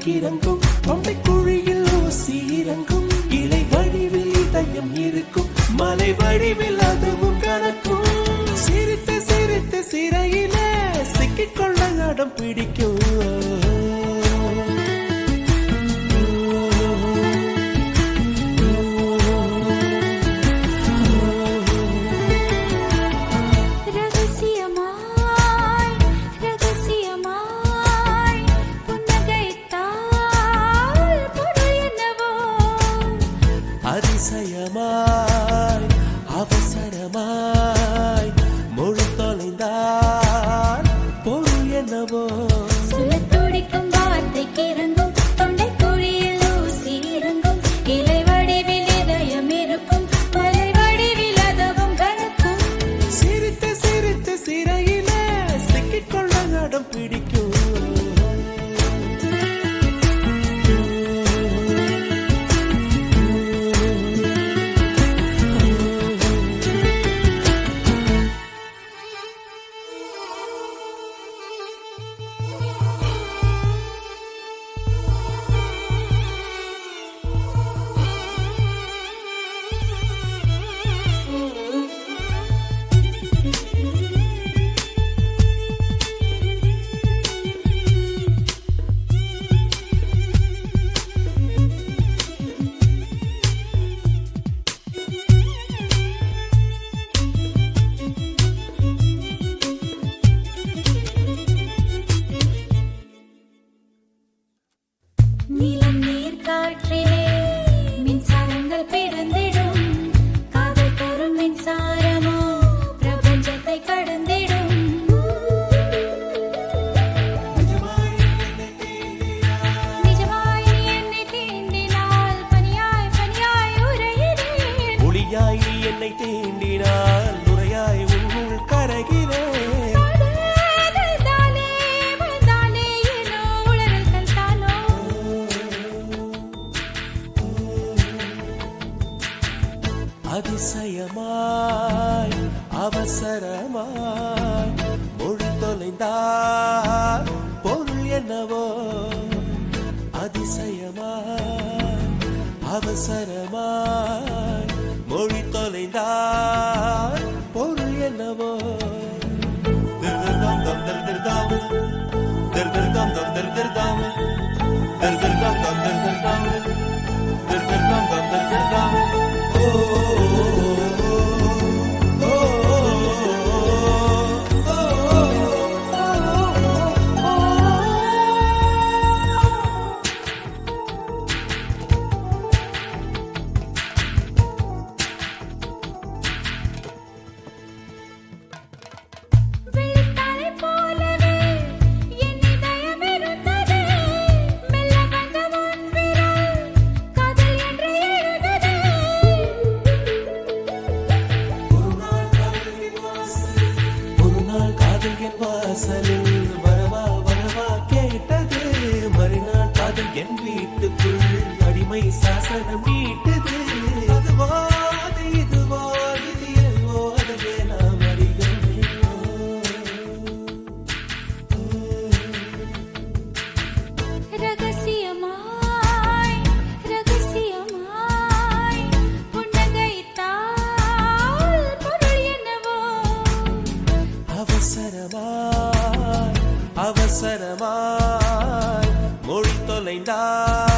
கிறங்கும் தொண்டை குழியில் ஊசி இறங்கும் இலை வடிவில் இதயம் இருக்கும் மலை வடிவில் அதுவும் கணக்கும் சிரித்து சிரித்து சிறையில சிக்கிக்கொள்ள அடம் பிடிக்கும் அதிசயமாய் அவசரமாய் மொழி தொலைந்தால் பொருள் என்னவோ துடிக்கும் வார்த்தைக்கு இறங்கும் தொண்டை குழியில் ஊசி இறங்கும் இலை வடிவில் இதயம் இருக்கும் மலை வடிவில் அதுவும் கணக்கும் சிரித்து சிரித்து சிறையில சிக்கிக்கொள்ள அடம் பிடிக்கும் நீலம் நீர் காற்றிலே மின்சாரங்கள் பிறந்திடும் காதல் தரும் மின்சாரமோ பிரபஞ்சத்தை கடந்திடும் நிஜமாய் நீ என்னை தீண்டினால் பனியாய் பனியாய் உறைகிறேன் ஒளியாய் நீ என்னை தீண்டினால் நுரையாய் உன்னுள் கரைகிறேன் அதிசயமாய் அவசரமாய் மொழி தொலைந்தால் பொருள் என்னவோ அதிசயமாய் அவசரமாய் மொழி தொலைந்தால் பொருள் என்னவோ வாசலில் வரவா வரவா கேட்டது மறுநாள் காதல் என் வீட்டுக்குள் அடிமை சாசனம் நீட்டது அதுவோ அது இதுவோ இது எல்வோ அதுவே நாம் ரகசியமாய் ரகசியமாய் புன்னகைத்தால் பொருள் என்னவோ அவசரமாய் அவசரமாய் மொழி தொலைந்தால்